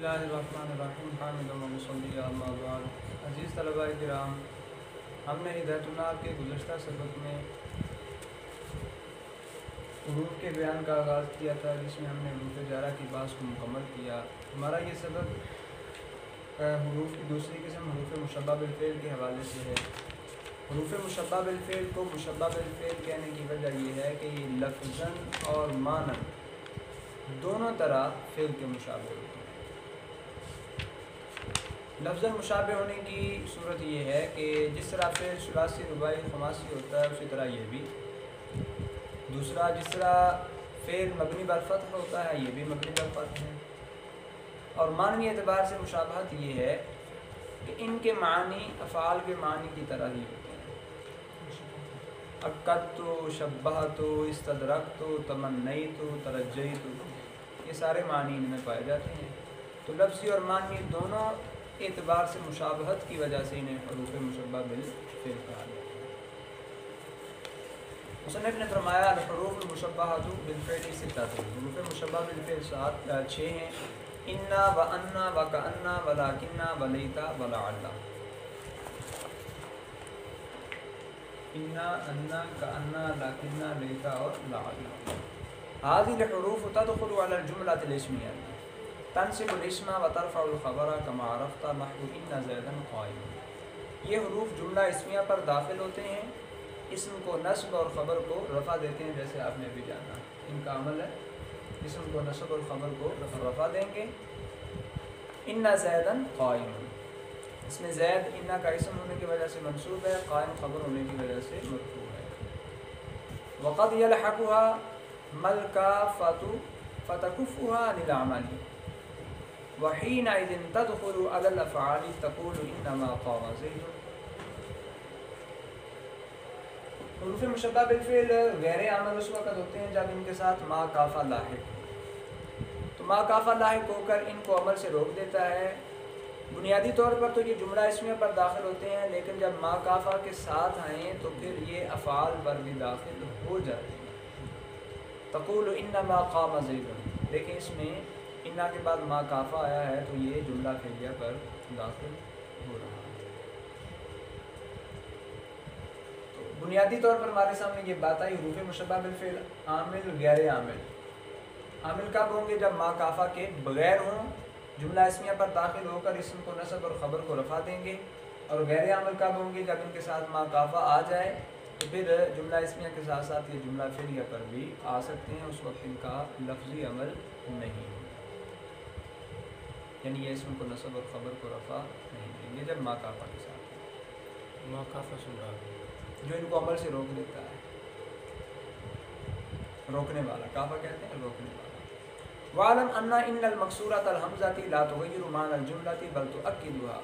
اللہ الرحمن الرحیم حامد ومصلی اما بعد۔ عزیز طلباء کرام، ہم نے ہدایت النار کے گزشتہ سبق میں حروف کے بیان کا آغاز کیا تھا، جس میں ہم نے حروف جارہ کی بحث کو مکمل کیا۔ ہمارا یہ سبق حروف کی دوسری قسم حروف مشبہ بالفعل کے حوالے سے ہے۔ حروف مشبہ بالفعل کو مشبہ بالفعل کہنے کی وجہ یہ ہے کہ یہ لفظاً اور معناً دونوں طرح فعل کے مشابہ ہوتے ہیں۔ لفظاً مشابہ ہونے کی صورت یہ ہے کہ جس طرح فعل ثلاثی رباعی خماسی ہوتا ہے اسی طرح یہ بھی۔ دوسرا، جس طرح فعل مبنی بر فتح ہوتا ہے یہ بھی مبنی بر فتح ہے۔ اور معنوی اعتبار سے مشابہت یہ ہے کہ ان کے معنی افعال کے معنی کی طرح ہی ہوتے ہیں۔ اکدت، شبہت، استدرکت، تمنیت، ترجیت، یہ سارے معنی ان میں پائے جاتے ہیں۔ تو لفظی اور معنی دونوں اعتبار سے مشابہت کی وجہ سے انہیں حروف مشبہ بالفعل کہا جاتا ہے۔ مصنف نے فرمایا الحروف المشبہۃ بالفعل ستۃ، حروف مشبہ بالفعل 6 ہیں: انا و انا و کانا ولکنا ولیتا ولعل۔ انا، انا، کانا، لکنا، لیتا اور لعل۔ هذه الحروف تدخل على الجملة الاسمية تنصب الاسم وترفع الخبر كما عرفت نحو ان زیدا قائم۔ یہ حروف جملہ اسمیہ پر داخل ہوتے ہیں، اسم کو نصب اور خبر کو رفع دیتے ہیں، جیسے آپ نے بھی جانا ان کا عمل ہے۔ اسم کو نصب اور خبر کو رفع دیں گے۔ ان زیدا قائم، اس میں زید ان کا اسم ہونے کی وجہ سے منصوب ہے، قائم خبر ہونے کی وجہ سے مرفوع ہے۔ وقد يلحقها ملکافۃ فتکفها عن العمل وحینئذ تدخل علی الافعال تقول انما قام زید۔ حروف مشبہ بالفعل غیر عمل اس وقت ہوتے ہیں جب ان کے ساتھ ما کافہ لاحق ہو، تو ما کافہ لاحق ہو کر ان کو عمل سے روک دیتا ہے۔ بنیادی طور پر تو یہ جملہ اسمیہ پر داخل ہوتے ہیں، لیکن جب ما کافہ کے ساتھ آئیں تو پھر یہ افعال پر بھی داخل ہو جاتے ہیں۔ تقول انما قام زید، دیکھیں اس میں انا کے بعد ما کافہ آیا ہے تو یہ جملہ فعلیہ پر داخل ہو رہا ہے۔ تو بنیادی طور پر ہمارے سامنے یہ بات آئی حروف مشبہ بالفعل عامل غیر عامل۔ عامل کب ہوں گے؟ جب ما کافہ کے بغیر ہوں، جملہ اسمیہ پر داخل ہو کر اسم کو نصب اور خبر کو رفع دیں گے۔ اور غیر عامل کب ہوں گے؟ جب ان کے ساتھ ما کافہ آ جائے تو پھر جملہ اسمیہ کے ساتھ ساتھ یہ جملہ فعلیہ پر بھی آ سکتے ہیں، اس وقت ان کا لفظی عمل نہیں ہوگا، یعنی یہ اسم کو نصب اور خبر کو رفع نہیں دیں گے جب ما کافہ کے ساتھ۔ ما کافہ سن رہا ہے جو ان کو عمل سے روک دیتا ہے، روکنے والا، کافہ کہتے ہیں روکنے والا۔ وَعَلَمْ أَنَّ إِنَّ الْمَكْسُورَةَ الْحَمْزَةِ لَا تُغَيِّرُ مَعْنَى الْجُمْلَةِ بَلْ تُؤَكِّدُهَا،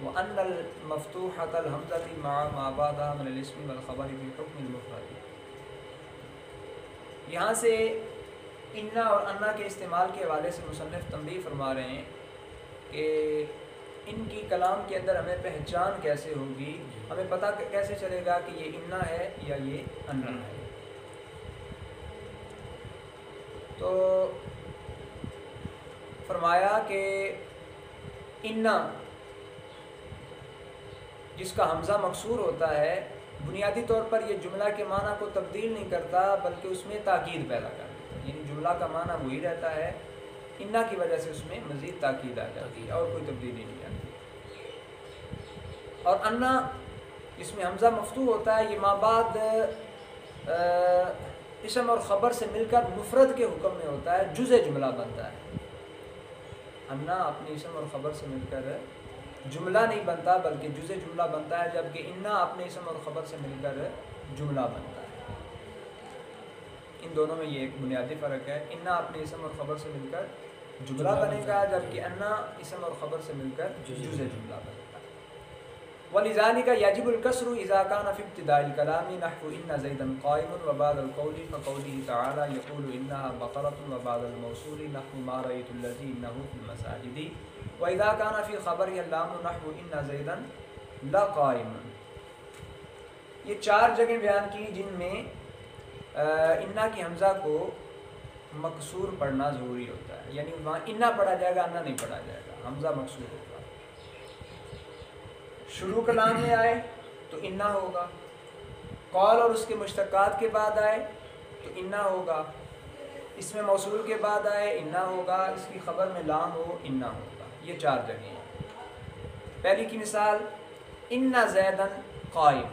وَأَنَّ الْمَفْتُوحَةَ الْحَمْزَةِ مَعَ مَا بَعْدَهَا مِنَ الْاسْمِ وَالْخَبَرِ فِي حُكْمِ الْمُفْرَدِ۔ یہاں سے انا اور انا کے استعمال کے حوالے سے مصنف تنبیہ فرما رہے ہیں کہ ان کی کلام کے اندر ہمیں پہچان کیسے ہوگی، ہمیں پتہ کیسے چلے گا کہ یہ انا ہے یا یہ انا ہے۔ تو فرمایا کہ انا جس کا حمزہ مکسور ہوتا ہے، بنیادی طور پر یہ جملہ کے معنی کو تبدیل نہیں کرتا بلکہ اس میں تاکید پیدا کر دیتا ہے، یعنی جملہ کا معنی وہی رہتا ہے، انا کی وجہ سے اس میں مزید تاکید آ جاتی ہے اور کوئی تبدیلی نہیں آتی۔ اور انا اس میں حمزہ مفتوح ہوتا ہے، یہ ما بعد اسم اور خبر سے مل کر مفرد کے حکم میں ہوتا ہے، جزء جملہ بنتا ہے۔ انا اپنے اسم اور خبر سے مل کر جملہ نہیں بنتا بلکہ جزء جملہ بنتا ہے، جبکہ انا اپنے اسم اور خبر سے مل کر جملہ بنتا ہے۔ ان دونوں میں یہ ایک بنیادی فرق ہے، انا اپنے اسم اور خبر سے مل کر جملہ بنے گا، جبکہ انا اسم اور خبر سے مل کر جزء جملہ بنے گا۔ وَلِذَلِكَ يَجِبُ الْكَسْرُ إِذَا كَانَ فِي ابْتِدَاءِ الْكَلَامِ نَحْوُ إِنَّ زَيْدًا قَائِمٌ وَبَعْدَ الْقَوْلِ كَقَوْلِهِ تَعَالَى يَقُولُ إِنَّهَا بَقَرَةٌ وَبَعْدَ الْمَوْصُولِ نَحْوُ مَا رَأَيْتُ الَّذِي إِنَّهُ فِي الْمَسَاجِدِ وَإِذَا كَانَ فِي خَبَرِهِ اللَّامُ نَحْوُ إِنَّ زَيْدًا لَقَائِمٌ۔ یہ چار جگہیں بیان کی جن میں انا کی حمزہ کو مکسور پڑھنا ضروری ہوتا ہے، یعنی وہاں انا پڑھا جائے گا، انا نہیں پڑھا جائے گا، حمزہ مکسور ہوگا۔ شروع کلام میں آئے تو انا ہوگا، قول اور اس کے مشتقات کے بعد آئے تو انا ہوگا، اس میں موصول کے بعد آئے انا ہوگا، اس کی خبر میں لام ہو انا ہوگا۔ یہ 4 جگہیں ہیں۔ پہلی کی مثال انا زیدن قائم،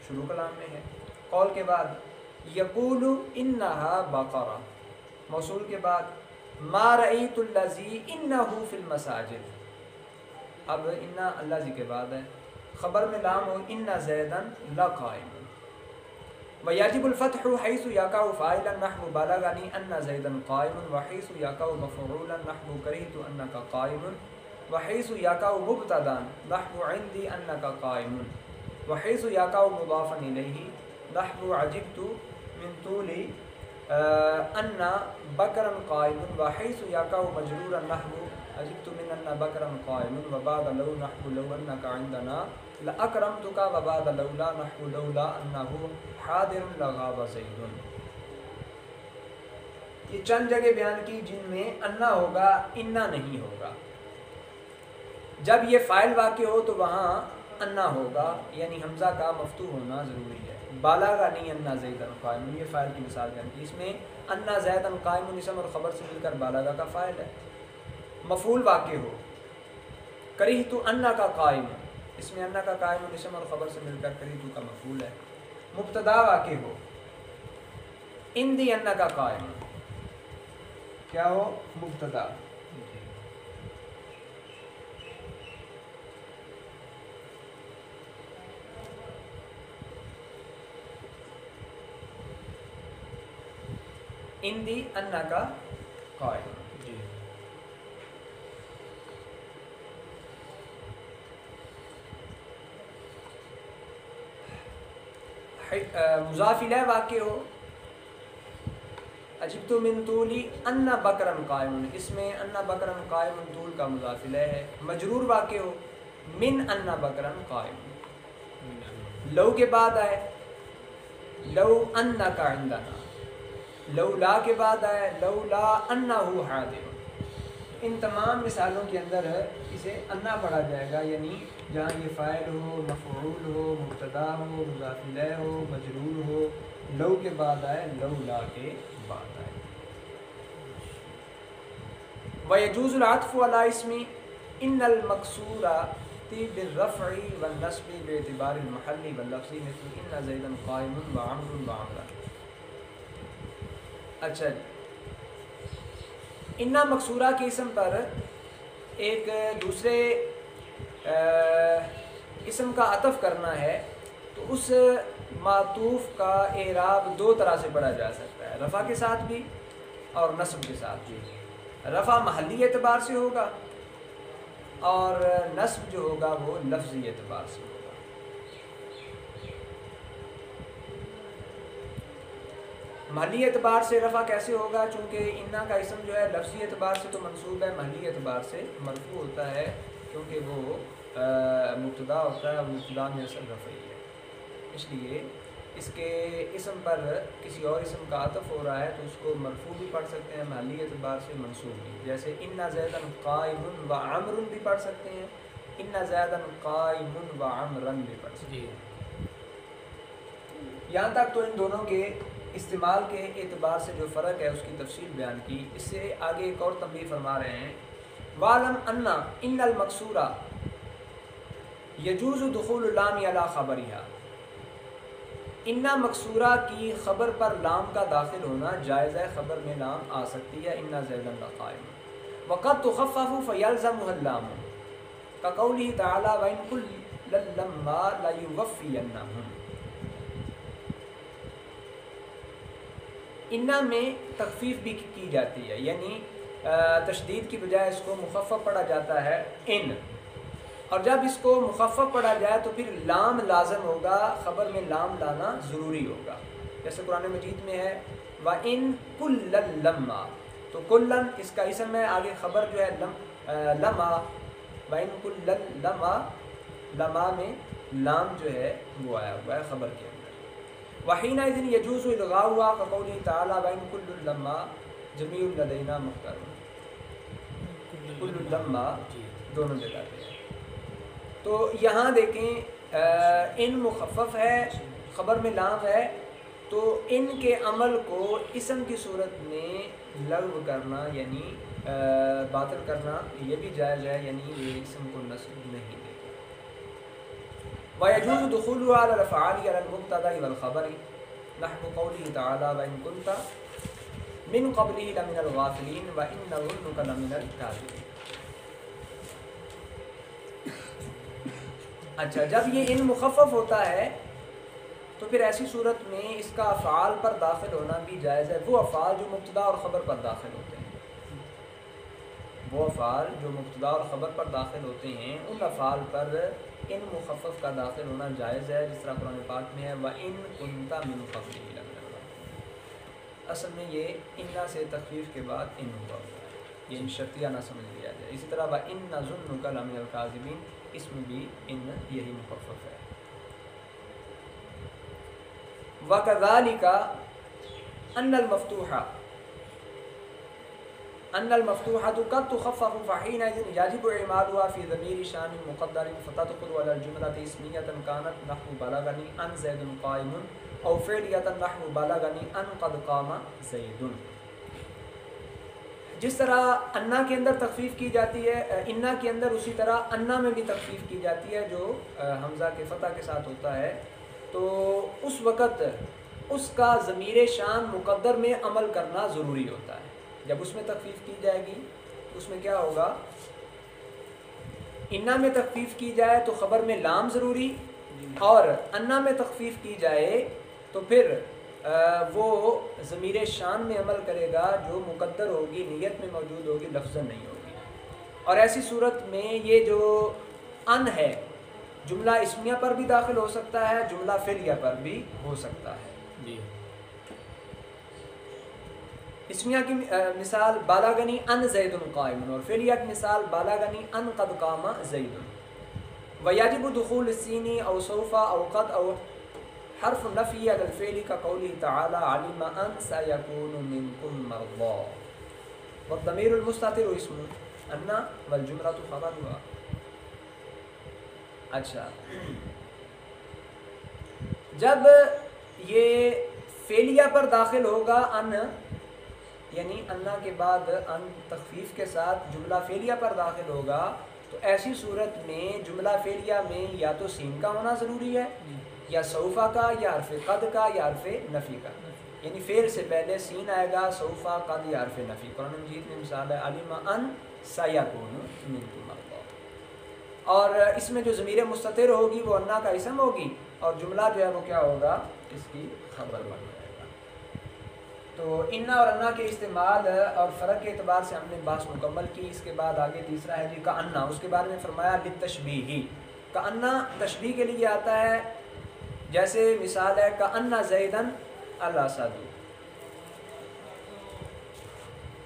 شروع کلام میں ہے، قول کے بعد یقول انہا بقرہ، موصول کے بعد ما رأیت الذی انہ فی المساجد، اب انا الذی کے بعد ہے، خبر میں لام ہو انا زیدن لقائم۔ ویجب الفتح حیث یقع فاعلا نحو بلغنی ان زیدا قائم، وحیث یقع مفعولا نحو کرہت انک قائم، وحیث یقع مبتدا نحو عندی انک قائم، وحیث یقع مضافا الیہ نحو عجبت من طول ان بکرا قائم، وحیث یقع مجرورا نحو عجبت من ان بکرا قائم، وبعد لو نحو لو انک عندنا لأکرمتک، وبعد لولا نحو لولا انہ حاضر لغاب زید۔ یہ چند جگہ بیان کی جن میں انا ہوگا انا نہیں ہوگا۔ جب یہ فاعل واقع ہو تو وہاں انا ہوگا، یعنی حمزہ کا مفتوح ہونا ضروری ہے۔ بالغنی انا زیدن قائم، یہ فاعل کی مثال بیان کی، اس میں انا زیدن قائم اسم اور خبر سے مل کر بالغ کا فاعل ہے۔ مفعول واقع ہو کرہت انا کا قائم، اس میں انا کا قائم اسم اور خبر سے مل کر کرہت کا مفعول ہے۔ مبتدا واقع ہو اندی انا کا قائم، کیا ہو مبتدا، اندی انا کا قائم۔ مضاف الیہ واقع ہو عجبت من طولی ان بکرا قائم، اس میں ان بکرا قائم طول کا مضاف الیہ ہے۔ مجرور واقع ہو من ان بکرا قائم، لو کے بعد آئے لو انک عندنا، لولا کے بعد آئے لولا انہ حاضر۔ ان تمام مثالوں کے اندر اسے انا پڑھا جائے گا، یعنی جہاں یہ فاعل ہو، مفعول ہو، مبتدا ہو، مضاف الیہ ہو، مجرور ہو، لو کے بعد آئے لولا کے بعد آئے۔ وَيَجُوزُ الْعَطْفُ عَلَىٰ اسْمِ إِنَّ الْمَكْسُورَةِ بِالرَّفْعِ وَالنَّصْبِ بِاعْتِبَارِ الْمَحَلِّ وَاللَّفْظِ مِثْلُ إِنَّ زَيْدًا قَائِمٌ وَعَمْرٌ وَعَمْرًا۔ اچھا جی، انا مکسورہ کے اسم پر ایک دوسرے اسم کا عطف کرنا ہے تو اس معطوف کا اعراب 2 طرح سے پڑھا جا سکتا ہے، رفع کے ساتھ بھی اور نصب کے ساتھ بھی۔ رفع محلی اعتبار سے ہوگا اور نصب جو ہوگا وہ لفظی اعتبار سے ہوگا۔ محلی اعتبار سے رفع کیسے ہوگا؟ چونکہ انا کا اسم جو ہے لفظی اعتبار سے تو منصوب ہے، محلی اعتبار سے مرفوع ہوتا ہے کیونکہ وہ مبتدا ہوتا ہے اور مبتدا میں اصل رفعی ہے، اس لیے اس کے اسم پر کسی اور اسم کا عطف ہو رہا ہے تو اس کو مرفوع بھی پڑھ سکتے ہیں محلی اعتبار سے، منصوب بھی، جیسے انا زیدن قائم وعمر بھی پڑھ سکتے ہیں، انا زیدن قائم وعمرا بھی پڑھ سکتے ہیں۔ یہاں تک تو ان دونوں کے استعمال کے اعتبار سے جو فرق ہے اس کی تفصیل بیان کی۔ اس سے آگے ایک اور تنبیہ فرما رہے ہیں، وَعْلَمْ أَنَّ إِنَّ الْمَكْسُورَ يَجُوزُ دُخُولُ اللَّامِ عَلَىٰ خَبَرِهَا، انا مکسورہ کی خبر پر لام کا داخل ہونا جائز ہے، خبر میں لام آ سکتی ہے، انا زیدن لقائم، وَقَدْ تُخَفَّفُ فَيَلْزَمُهَا اللَّامُ كَقَوْلِهِ تَعَالَىٰ وَإِنْ كُلًّا لَمَّا لَيُوَفِّيَنَّهُمْ۔ انا میں تخفیف بھی کی جاتی ہے، یعنی تشدید کی بجائے اس کو مخفف پڑھا جاتا ہے ان، اور جب اس کو مخفف پڑھا جائے تو پھر لام لازم ہوگا، خبر میں لام لانا ضروری ہوگا، جیسے قرآن مجید میں ہے وَإِن كُلًّا لَمَّا، تو کلن اس کا اسم ہے، آگے خبر جو ہے لما، وَإِن كُلًّا لَمَّا، لما میں لام جو ہے وہ آیا ہوا ہے خبر کے اندر۔ وَحِينَئِذٍ يَجُوزُ إِلْغَاؤُهَا كَقَوْلِهِ تَعَالَىٰ وَإِن كُلٌّ لَمَّا جمیع لدینا محترم، کل لما دونوں جگہ پہ ہے۔ تو یہاں دیکھیں ان مخفف ہے، خبر میں لام ہے، تو ان کے عمل کو اسم کی صورت میں لغو کرنا یعنی باطل کرنا یہ بھی جائز ہے، یعنی یہ اسم کو نصب نہیں دے گا۔ وَيَجُوزُ دُخُولُهُ عَلَى الْأَفْعَالِ عَلَى الْمُبْتَدَإِ وَالْخَبَرِ نحو قوله تعالى وَإِن كُنتَ من قبله لمن الغافلين وَإِنَّ ظُنُّكَ لمن الكاذبين۔ اچھا، جب یہ ان مخفف ہوتا ہے تو پھر ایسی صورت میں اس کا افعال پر داخل ہونا بھی جائز ہے، وہ افعال جو مبتدا اور خبر پر داخل ہوتے ہیں، وہ افعال جو مبتدا اور خبر پر داخل ہوتے ہیں ان افعال پر ان مخفف کا داخل ہونا جائز ہے، جس طرح قرآن پاک میں ہے وَإِن كُنتَ مِن قَبْلِهِ لَمِنَ الْغَافِلِينَ۔ اصل میں یہ اِنَّا سے تخفیف کے بعد ان ہوا ہوتا ہے، یہ ان شرطیہ نہ سمجھ لیا جائے۔ اسی طرح وَإِنَّ ظُنُّكَ لَمِنَ الْكَاذِبِينَ، اس میں بھی ان یہی مخفف ہے۔ وَكَذَلِكَ أَنَّ الْمَفْتُوحَةُ قَدْ تُخَفَّفُ فَحِينَئِذٍ يَجِبُ إِعْمَالُهَا فِي ضَمِيرِ شَأْنٍ مُقَدَّرٍ فَتَدْخُلُ عَلَى الْجُمْلَةِ اسْمِيَّةً كَانَتْ نَحْوُ بَلَغَنِي أَنْ زَيْدٌ قَائِمٌ أَوْ فِعْلِيَّةً نَحْوُ بَلَغَنِي أَنْ قَدْ قَامَ زَيْدٌ۔ جس طرح انا کے اندر تخفیف کی جاتی ہے انا کے اندر، اسی طرح انا میں بھی تخفیف کی جاتی ہے جو حمزہ کے فتح کے ساتھ ہوتا ہے، تو اس وقت اس کا ضمیر شان مقدر میں عمل کرنا ضروری ہوتا ہے۔ جب اس میں تخفیف کی جائے گی تو اس میں کیا ہوگا، انا میں تخفیف کی جائے تو خبر میں لام ضروری، اور انا میں تخفیف کی جائے تو پھر وہ ضمیر شان میں عمل کرے گا جو مقدر ہوگی، نیت میں موجود ہوگی، لفظاً نہیں ہوگی۔ اور ایسی صورت میں یہ جو ان ہے جملہ اسمیہ پر بھی داخل ہو سکتا ہے، جملہ فعلیہ پر بھی ہو سکتا ہے۔ اسمیہ کی مثال بالغنی ان زید قائم، اور فعلیہ کی مثال بالغنی ان قد قام زید۔ ویجب دخول السین او سوف او قد او حرف نفی علی الفعل كقوله تعالی علم ان سيكون منكم مرضى والضمیر المستتر اسم ان والجملة خبرها۔ اچھا، جب یہ فعلیہ پر داخل ہوگا ان، یعنی انا کے بعد ان تخفیف کے ساتھ جملہ فعلیہ پر داخل ہوگا، تو ایسی صورت میں جملہ فعلیہ میں یا تو سین کا ہونا ضروری ہے، یا سوفا کا، یا حرف قد کا، یا حرف نفی کا، یعنی فعل سے پہلے سین آئے گا، سوفا، قد یا حرف نفی۔ قرآن مجید میں مثال ہے علم ان سیکون منکم مرضی، اور اس میں جو ضمیر مستتر ہوگی وہ انا کا اسم ہوگی، اور جملہ جو ہے وہ کیا ہوگا، اس کی خبر بن جائے گا۔ تو انا اور انا کے استعمال اور فرق کے اعتبار سے ہم نے بحث مکمل کی۔ اس کے بعد آگے تیسرا ہے جی کأنا، اس کے بارے میں فرمایا للتشبیہ، کأنا تشبیہ کے لیے آتا ہے، جیسے مثال ہے کأن زیدن الاسد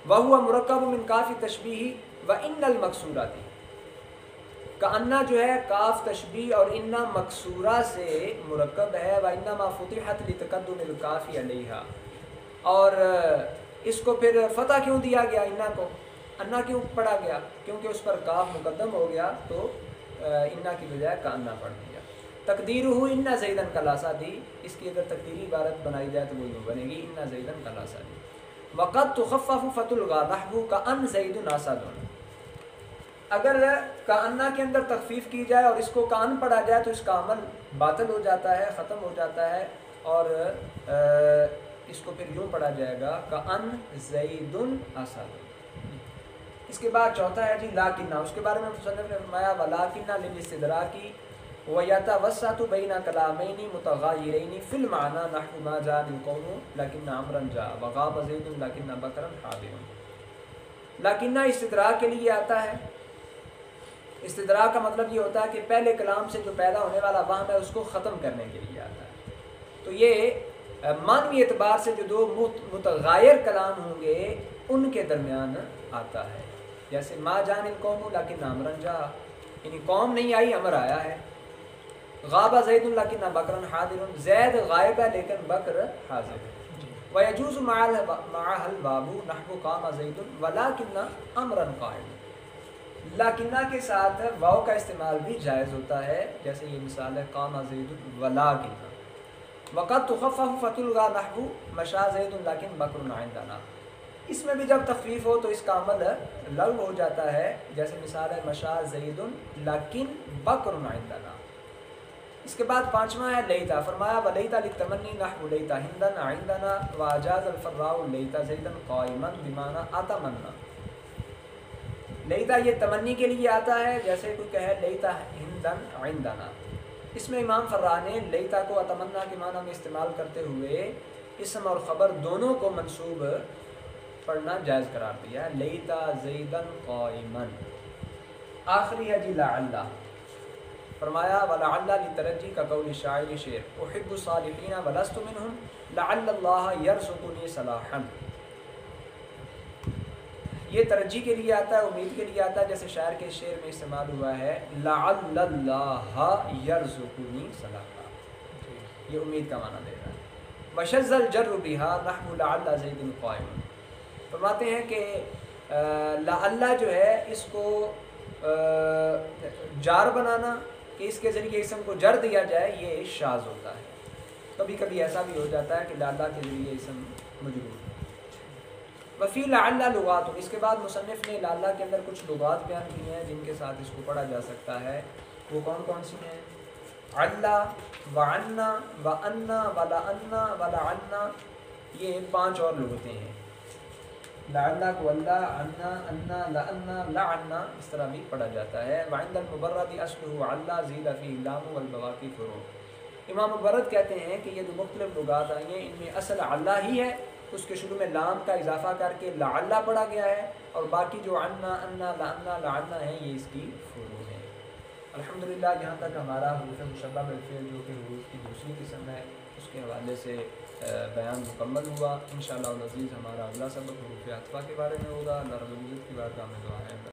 وہو مرکب من کاف تشبیہ وان المکسورات۔ کأنا جو ہے کاف تشبیہ اور انا مکسورہ سے مرکب ہے، وانما فتحت لتقدم الکاف علیہا، اور اس کو پھر فتح کیوں دیا گیا، انا کو انا کیوں پڑھا گیا، کیونکہ اس پر کاف مقدم ہو گیا تو انا کی بجائے کأنا پڑھ دیا۔ تقدیرہ ان زیدن کالاسد، اس کی اگر تقدیری عبارت بنائی جائے تو وہ یوں بنے گی ان زیدن کالاسد۔ وقد تخفف فتلغى نحو کأن زید اسد، اگر کأنا کے اندر تخفیف کی جائے اور اس کو کان پڑھا جائے تو اس کا عمل باطل ہو جاتا ہے، ختم ہو جاتا ہے، اور اس کو پھر یوں پڑھا جائے گا کأن زید اسد۔ اس کے بعد چوتھا ہے جی لاکنہ، اس کے بارے میں مصنف نے فرمایا ولاکنہ للاستدراک ویتوسط بین کلامین متغایرین فی المعنی نحو ما جاء القوم لکن امرا جاء وغاب زید لکن بکرا حاضر۔ لاکنہ استدراک کے لیے آتا ہے، استدراک کا مطلب یہ ہوتا ہے کہ پہلے کلام سے جو پیدا ہونے والا وہم ہے اس کو ختم کرنے کے لیے آتا ہے۔ تو یہ معنوی اعتبار سے جو دو متغایر کلام ہوں گے ان کے درمیان آتا ہے، جیسے ما جان القوم لیکن امرا جاء، یعنی قوم نہیں آئی امر آیا ہے۔ غاب زید لیکن بکرا حاضر، زید غائب ہے لیکن بکر حاضر ہے۔ وَيَجُوزُ مَعَهَا الْبَابُ نَحْوُ قَامَ زَيْدٌ وَلَكِنَّ أَمْرًا قَائِمٌ، لاکنہ کے ساتھ واو کا استعمال بھی جائز ہوتا ہے، جیسے یہ مثال ہے قام زید ولاکنہ. وقد تخفف فتلغى نحو مشى زید لكن بکر عندنا، اس میں بھی جب تخفیف ہو تو اس کا عمل لغو ہو جاتا ہے، جیسے مثال ہے مشى زید لكن بکر عندنا. اس کے بعد پانچواں ہے لیتا، فرمایا ولیتا للتمنی نحو لیتا ہندن عندنا واجاز الفراء لیتا زیدا قائما بمعنی اتمنى. لیتا یہ تمنی کے لیے آتا ہے، جیسے کوئی کہے لیتا ہندن عندنا. اس میں امام فراء نے لیتا کو اتمنا کے معنی میں استعمال کرتے ہوئے اسم اور خبر دونوں کو منصوب پڑھنا جائز قرار دیا، لیتا زیدا قائما. آخری ہے جی لعل، فرمایا ولعل للترجی کا قول شاعر شعر احب الصالحین ولست منهم لعل اللہ یرزقنی صلاحا. یہ ترجی کے لیے آتا ہے، امید کے لیے آتا ہے، جیسے شاعر کے شعر میں استعمال ہوا ہے لعل اللہ یرزقنی صلاحا، یہ امید کا معنی دے رہا ہے. وشذ الجر بها نحو لعل زید قائم، فرماتے ہیں کہ لعل جو ہے اس کو جار بنانا کہ اس کے ذریعے اسم کو جر دیا جائے، یہ شاذ ہوتا ہے. کبھی کبھی ایسا بھی ہو جاتا ہے کہ لعل کے ذریعے اسم مجرور. وفی لعل لغات، اس کے بعد مصنف نے لعل کے اندر کچھ لغات بیان کی ہیں جن کے ساتھ اس کو پڑھا جا سکتا ہے. وہ کون کون سی ہیں؟ علا وعنا وانا ولعنا ولعنا، یہ 5 اور لغتیں ہیں. لعل کو اللہ، عنا، انا، لعنا، لعنا اس طرح بھی پڑھا جاتا ہے. وعند المبرد اصلہ علا زید فیہ اللام والبواقی فروع. امام مبرد کہتے ہیں کہ یہ جو مختلف لغات آئی ہیں ان میں اصل علا ہی ہے، اس کے شروع میں لام کا اضافہ کر کے لعل پڑھا گیا ہے، اور باقی جو عنا، انا، لعنا، لعنا ہیں یہ اس کی فروع ہیں. الحمدللہ یہاں تک ہمارا حروف مشبہ بالفعل جو کہ حروف کی دوسری قسم ہے اس کے حوالے سے بیان مکمل ہوا. انشاءاللہ العزیز ہمارا اگلا سبق حروف عطفہ کے بارے میں ہوگا. اللہ رب العزت کی بارگاہ میں دعا ہے.